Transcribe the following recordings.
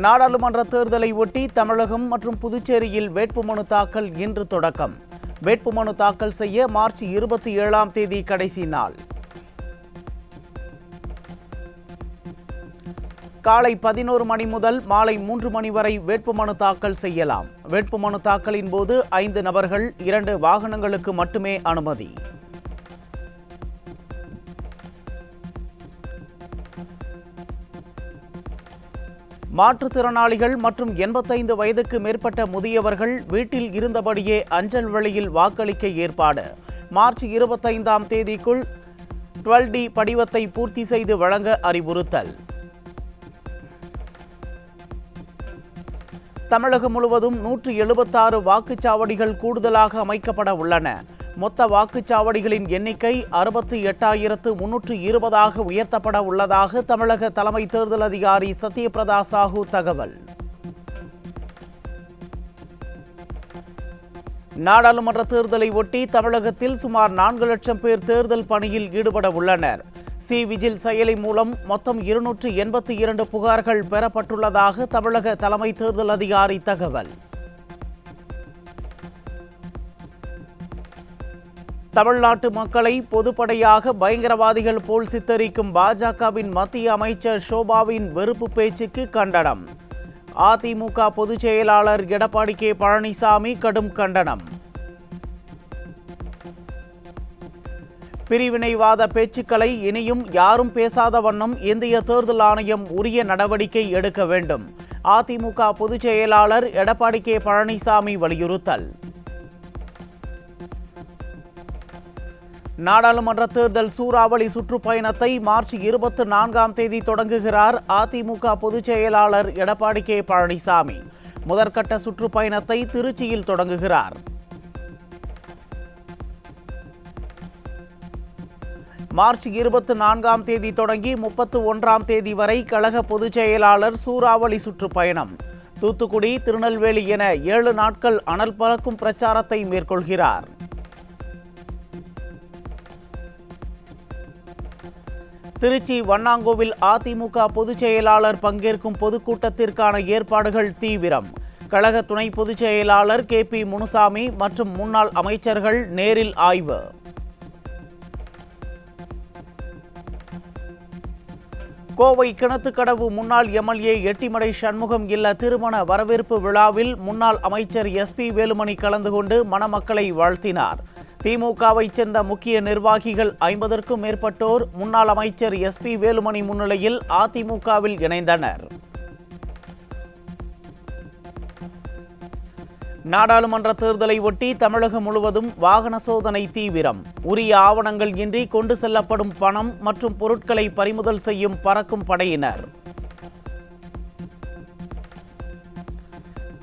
நாடாளுமன்ற தேர்தலை ஒட்டி தமிழகம் மற்றும் புதுச்சேரியில் வேட்புமனு தாக்கல் இன்று தொடக்கம். வேட்புமனு தாக்கல் செய்ய மார்ச் 27ஆம் தேதி கடைசி நாள். காலை 11 மணி முதல் மாலை 3 மணி வரை வேட்புமனு தாக்கல் செய்யலாம். வேட்புமனு தாக்கலின் போது 5 நபர்கள் 2 வாகனங்களுக்கு மட்டுமே அனுமதி. மாற்றுத்திறனாளிகள் மற்றும் 85 வயதுக்கு மேற்பட்ட முதியவர்கள் வீட்டில் இருந்தபடியே அஞ்சல் வழியில் வாக்களிக்க ஏற்பாடு. மார்ச் 25ஆம் தேதிக்குள் 12D படிவத்தை பூர்த்தி செய்து வழங்க அறிவுறுத்தல். தமிழகம் முழுவதும் 176 வாக்குச்சாவடிகள் கூடுதலாக அமைக்கப்பட உள்ளன. மொத்த வாக்குச்சாவடிகளின் எண்ணிக்கை 68,320ஆக உயர்த்தப்பட உள்ளதாக தமிழக தலைமை தேர்தல் அதிகாரி சத்யபிரதா சாஹூ தகவல். நாடாளுமன்ற தேர்தலை ஒட்டி தமிழகத்தில் சுமார் 4 லட்சம் பேர் தேர்தல் பணியில் ஈடுபட உள்ளனர். விஜில் செயலி மூலம் மொத்தம் 282 புகார்கள் பெறப்பட்டுள்ளதாக தமிழக தலைமை தேர்தல் அதிகாரி தகவல். தமிழ்நாட்டு மக்களை பொதுப்படையாக பயங்கரவாதிகள் போல் சித்தரிக்கும் பாஜகவின் மத்திய அமைச்சர் ஷோபாவின் வெறுப்பு பேச்சுக்கு கண்டனம். அதிமுக பொதுச் செயலாளர் எடப்பாடி கே பழனிசாமி கடும் கண்டனம். பிரிவினைவாத பேச்சுக்களை இனியும் யாரும் பேசாத வண்ணம் இந்திய தேர்தல் ஆணையம் உரிய நடவடிக்கை எடுக்க வேண்டும். அதிமுக பொதுச் செயலாளர் எடப்பாடி கே பழனிசாமி வலியுறுத்தல். நாடாளுமன்ற தேர்தல் சூறாவளி சுற்றுப்பயணத்தை மார்ச் 24ஆம் தேதி தொடங்குகிறார் அதிமுக பொதுச் செயலாளர் எடப்பாடி கே பழனிசாமி. முதற்கட்ட சுற்றுப்பயணத்தை திருச்சியில் தொடங்குகிறார். மார்ச் 24ஆம் தேதி தொடங்கி 31ஆம் தேதி வரை கழக பொதுச் செயலாளர் சூறாவளி சுற்றுப்பயணம். தூத்துக்குடி, திருநெல்வேலி என 7 நாட்கள் அனல் பறக்கும் பிரச்சாரத்தை மேற்கொள்கிறார். திருச்சி வண்ணாங்கோவில் அதிமுக பொதுச் செயலாளர் பங்கேற்கும் பொதுக்கூட்டத்திற்கான ஏற்பாடுகள் தீவிரம். கழக துணை பொதுச் செயலாளர் KP முனுசாமி மற்றும் முன்னாள் அமைச்சர்கள் நேரில் ஆய்வு. கோவை கிணத்துக்கடவு முன்னாள் MLA எட்டிமடை சண்முகம் இல்ல திருமண வரவேற்பு விழாவில் முன்னாள் அமைச்சர் SP வேலுமணி கலந்து கொண்டு மணமக்களை வாழ்த்தினார். திமுகவை சேர்ந்த முக்கிய நிர்வாகிகள் 50க்கும் மேற்பட்டோர் முன்னாள் அமைச்சர் SP வேலுமணி முன்னிலையில் அதிமுகவில் இணைந்தனர். நாடாளுமன்ற தேர்தலை ஒட்டி தமிழகம் முழுவதும் வாகன சோதனை தீவிரம். உரிய ஆவணங்கள் இன்றி கொண்டு செல்லப்படும் பணம் மற்றும் பொருட்களை பறிமுதல் செய்யும் பறக்கும் படையினர்.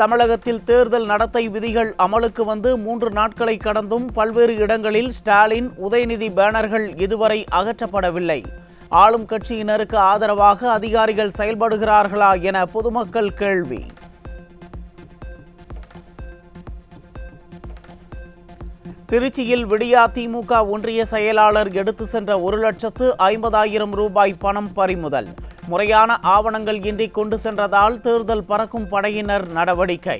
தமிழகத்தில் தேர்தல் நடத்தை விதிகள் அமலுக்கு வந்து 3 நாட்களை கடந்தும் பல்வேறு இடங்களில் ஸ்டாலின், உதயநிதி பேனர்கள் இதுவரை அகற்றப்படவில்லை. ஆளும் கட்சியினருக்கு ஆதரவாக அதிகாரிகள் செயல்படுகிறார்களா என பொதுமக்கள் கேள்வி. திருச்சியில் விடியா திமுக ஒன்றிய செயலாளர் எடுத்து சென்ற 1,50,000 ரூபாய் பணம் பறிமுதல். முறையான ஆவணங்கள் இன்றி கொண்டு சென்றதால் தேர்தல் பறக்கும் படையினர் நடவடிக்கை.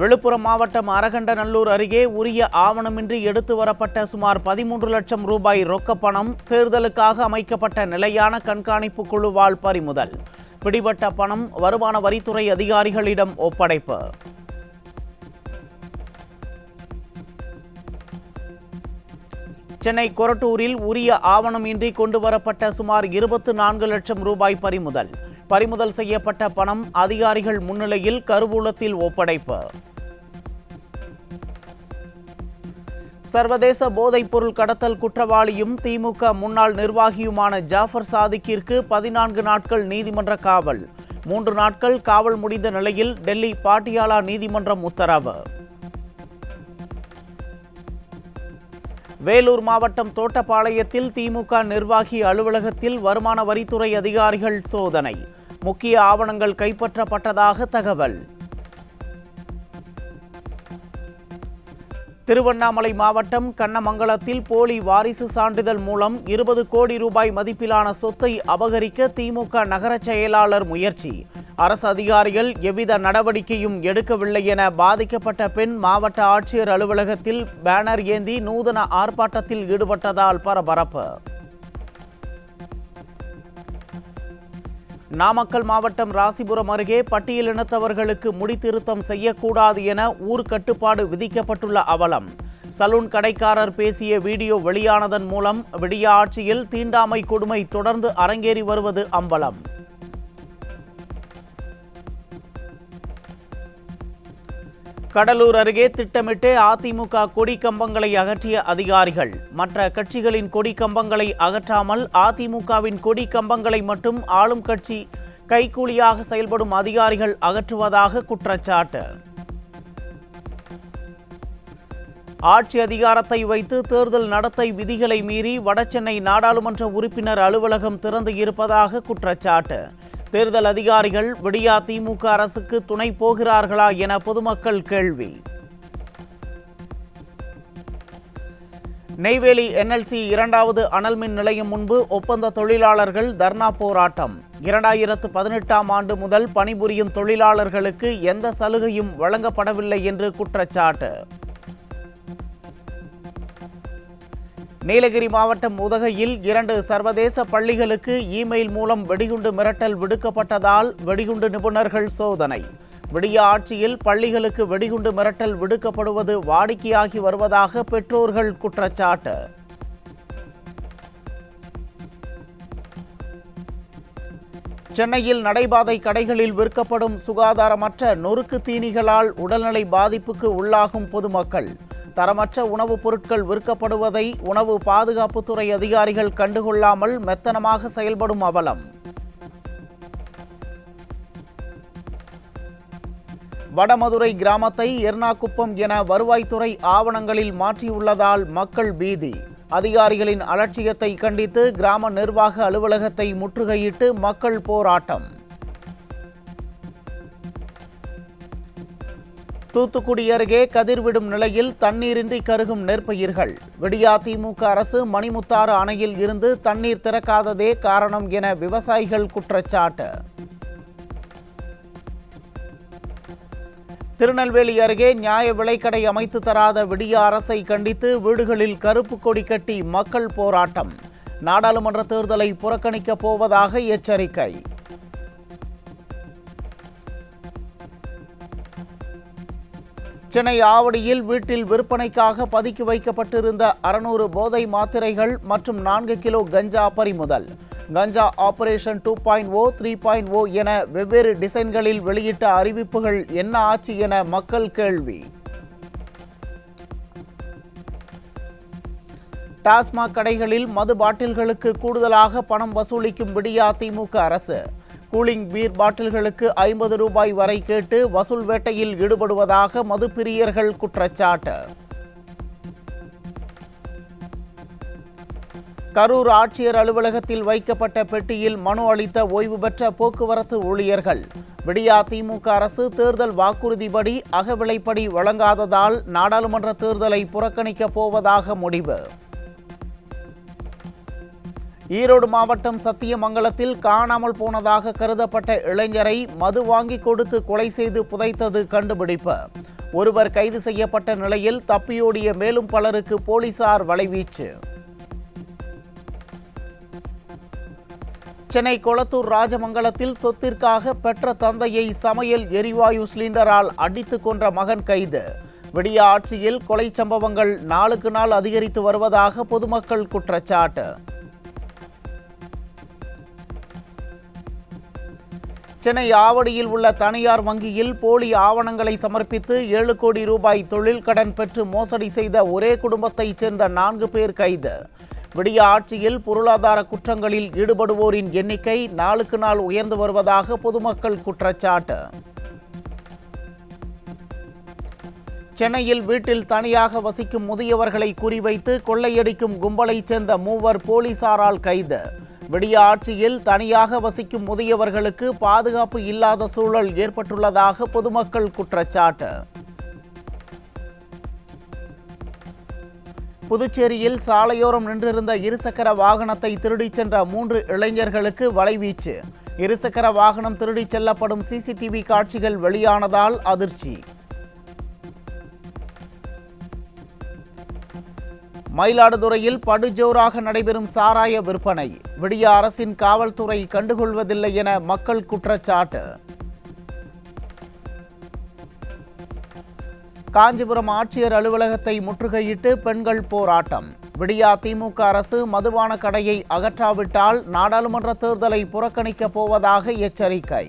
விழுப்புரம் மாவட்டம் அரகண்டநல்லூர் அருகே உரிய ஆவணமின்றி எடுத்து வரப்பட்ட சுமார் 13 லட்சம் ரூபாய் ரொக்க பணம் தேர்தலுக்காக அமைக்கப்பட்ட நிலையான கண்காணிப்பு குழுவால் பறிமுதல். பிடிபட்ட பணம் வருமான வரித்துறை அதிகாரிகளிடம் ஒப்படைப்பு. சென்னை கொரட்டூரில் உரிய ஆவணம் இன்றி கொண்டு வரப்பட்ட சுமார் 24 லட்சம் ரூபாய் பறிமுதல். பறிமுதல் செய்யப்பட்ட பணம் அதிகாரிகள் முன்னிலையில் கருவூலத்தில் ஒப்படைப்பு. சர்வதேச போதைப்பொருள் கடத்தல் குற்றவாளியும் திமுக முன்னாள் நிர்வாகியுமான ஜாஃபர் சாதிக்கிற்கு 14 நாட்கள் நீதிமன்ற காவல். 3 நாட்கள் காவல் முடிந்த நிலையில் டெல்லி பாட்டியாலா நீதிமன்றம் உத்தரவு. வேலூர் மாவட்டம் தோட்டப்பாளையத்தில் திமுக நிர்வாகி அலுவலகத்தில் வருமான வரித்துறை அதிகாரிகள் சோதனை. முக்கிய ஆவணங்கள் கைப்பற்றப்பட்டதாக தகவல். திருவண்ணாமலை மாவட்டம் கண்ணமங்கலத்தில் போலி வாரிசு சான்றிதழ் மூலம் 20 கோடி ரூபாய் மதிப்பிலான சொத்தை அபகரிக்க திமுக நகர செயலாளர் முயற்சி. அரசு அதிகாரிகள் எவ்வித நடவடிக்கையும் எடுக்கவில்லை என பாதிக்கப்பட்ட பெண் மாவட்ட ஆட்சியர் அலுவலகத்தில் பேனர் ஏந்தி நூதன ஆர்ப்பாட்டத்தில் ஈடுபட்டதால் பரபரப்பு. நாமக்கல் மாவட்டம் ராசிபுரம் அருகே பட்டியலினத்தவர்களுக்கு முடித்திருத்தம் செய்யக்கூடாது என ஊர் கட்டுப்பாடு விதிக்கப்பட்டுள்ள அவலம். சலூன் கடைக்காரர் பேசிய வீடியோ வெளியானதன் மூலம் விடிய ஆட்சியில் தீண்டாமை கொடுமை தொடர்ந்து அரங்கேறி வருவது அம்பலம். கடலூர் அருகே திட்டமிட்டு அதிமுக கொடி கம்பங்களை அகற்றிய அதிகாரிகள். மற்ற கட்சிகளின் கொடி கம்பங்களை அகற்றாமல் அதிமுகவின் கொடி கம்பங்களை மட்டும் ஆளும் கட்சி கைக்கூலியாக செயல்படும் அதிகாரிகள் அகற்றுவதாக குற்றச்சாட்டு. ஆட்சி அதிகாரத்தை வைத்து தேர்தல் நடத்தை விதிகளை மீறி வடசென்னை நாடாளுமன்ற உறுப்பினர் அலுவலகம் திறந்து இருப்பதாக குற்றச்சாட்டு. தேர்தல் அதிகாரிகள் விடியா திமுக அரசுக்கு துணை போகிறார்களா என பொதுமக்கள் கேள்வி. நெய்வேலி NLC 2வது அனல்மின் நிலையம் முன்பு ஒப்பந்த தொழிலாளர்கள் தர்ணா போராட்டம். 2018ஆம் ஆண்டு முதல் பணிபுரியும் தொழிலாளர்களுக்கு எந்த சலுகையும் வழங்கப்படவில்லை என்று குற்றச்சாட்டு. நீலகிரி மாவட்டம் உதகையில் 2 சர்வதேச பள்ளிகளுக்கு இமெயில் மூலம் வெடிகுண்டு மிரட்டல் விடுக்கப்பட்டதால் வெடிகுண்டு நிபுணர்கள் சோதனை. விடிய ஆட்சியில் பள்ளிகளுக்கு வெடிகுண்டு மிரட்டல் விடுக்கப்படுவது வாடிக்கையாகி வருவதாக பெற்றோர்கள் குற்றச்சாட்டு. சென்னையில் நடைபாதை கடைகளில் விற்கப்படும் சுகாதாரமற்ற நொறுக்கு தீனிகளால் உடல்நிலை பாதிப்புக்கு உள்ளாகும் பொதுமக்கள். தரமற்ற உணவுப் பொருட்கள் விற்கப்படுவதை உணவு பாதுகாப்புத்துறை அதிகாரிகள் கண்டுகொள்ளாமல் மெத்தனமாக செயல்படும் அவலம். வடமதுரை கிராமத்தை எர்ணாகுப்பம் என வருவாய்த்துறை ஆவணங்களில் மாற்றியுள்ளதால் மக்கள் பீதி. அதிகாரிகளின் அலட்சியத்தை கண்டித்து கிராம நிர்வாக அலுவலகத்தை முற்றுகையிட்டு மக்கள் போராட்டம். தூத்துக்குடி அருகே கதிர்விடும் நிலையில் தண்ணீரின்றி கருகும் நெற்பயிர்கள். விடியா திமுக அரசு மணிமுத்தாறு அணையில் இருந்து தண்ணீர் திறக்காததே காரணம் என விவசாயிகள் குற்றச்சாட்டு. திருநெல்வேலி அருகே நியாய விலைக்கடை அமைத்து தராத விடியா அரசை கண்டித்து வீடுகளில் கருப்பு கொடி கட்டி மக்கள் போராட்டம். நாடாளுமன்ற தேர்தலை புறக்கணிக்கப் போவதாக எச்சரிக்கை. சென்னை ஆவடியில் வீட்டில் விற்பனைக்காக பதுக்கி வைக்கப்பட்டிருந்த 600 போதை மாத்திரைகள் மற்றும் 4 கிலோ கஞ்சா பறிமுதல். கஞ்சா ஆபரேஷன் 2.0, 3.0 என வெவ்வேறு டிசைன்களில் வெளியிட்ட அறிவிப்புகள் என்ன ஆச்சு என மக்கள் கேள்வி. டாஸ்மாக் கடைகளில் மது பாட்டில்களுக்கு கூடுதலாக பணம் வசூலிக்கும் விடியா திமுக அரசு. கூலிங் பீர் பாட்டில்களுக்கு 50 ரூபாய் வரை கேட்டு வசூல் வேட்டையில் ஈடுபடுவதாக மதுப்பிரியர்கள் குற்றச்சாட்டு. கரூர் ஆட்சியர் அலுவலகத்தில் வைக்கப்பட்ட பெட்டியில் மனு அளித்த ஓய்வு பெற்ற போக்குவரத்து ஊழியர்கள். விடியா திமுக அரசு தேர்தல் வாக்குறுதிப்படி அகவிலைப்படி வழங்காததால் நாடாளுமன்ற தேர்தலை புறக்கணிக்கப் போவதாக முடிவு. ஈரோடு மாவட்டம் சத்தியமங்கலத்தில் காணாமல் போனதாக கருதப்பட்ட இளைஞரை மது வாங்கி கொடுத்து கொலை செய்து புதைத்தது கண்டுபிடிப்பு. ஒருவர் கைது செய்யப்பட்ட நிலையில் தப்பியோடிய மேலும் பலருக்கு போலீசார் வலைவீச்சு. சென்னை கொளத்தூர் ராஜமங்கலத்தில் சொத்திற்காக பெற்ற தந்தையை சமையல் எரிவாயு சிலிண்டரால் அடித்து கொன்ற மகன் கைது. விடிய ஆட்சியில் கொலை சம்பவங்கள் நாளுக்கு நாள் அதிகரித்து வருவதாக பொதுமக்கள் குற்றச்சாட்டு. சென்னை ஆவடியில் உள்ள தனியார் வங்கியில் போலி ஆவணங்களை சமர்ப்பித்து 7 கோடி ரூபாய் தொழில் கடன் பெற்று மோசடி செய்த ஒரே குடும்பத்தைச் சேர்ந்த 4 பேர் கைது. விடிய ஆட்சியில் பொருளாதார குற்றங்களில் ஈடுபடுவோரின் எண்ணிக்கை நாளுக்கு நாள் உயர்ந்து வருவதாக பொதுமக்கள் குற்றச்சாட்டு. சென்னையில் வீட்டில் தனியாக வசிக்கும் முதியவர்களை குறிவைத்து கொள்ளையடிக்கும் கும்பலைச் சேர்ந்த 3 போலீசாரால் கைது. விடிய ஆட்சியில் தனியாக வசிக்கும் முதியவர்களுக்கு பாதுகாப்பு இல்லாத சூழல் ஏற்பட்டுள்ளதாக பொதுமக்கள் குற்றச்சாட்டு. புதுச்சேரியில் சாலையோரம் நின்றிருந்த இருசக்கர வாகனத்தை திருடிச் சென்ற 3 இளைஞர்களுக்கு வலைவீச்சு. இருசக்கர வாகனம் திருடிச் செல்லப்படும் சிசிடிவி காட்சிகள் வெளியானதால் அதிர்ச்சி. மயிலாடுதுறையில் படுஜோராக நடைபெறும் சாராய விற்பனை. விடிய அரசின் காவல்துறை கண்டுகொள்வதில்லை என மக்கள் குற்றச்சாட்டு. காஞ்சிபுரம் ஆட்சியர் அலுவலகத்தை முற்றுகையிட்டு பெண்கள் போராட்டம். விடியா திமுக அரசு மதுபான கடையை அகற்றாவிட்டால் நாடாளுமன்ற தேர்தலை புறக்கணிக்கப் போவதாக எச்சரிக்கை.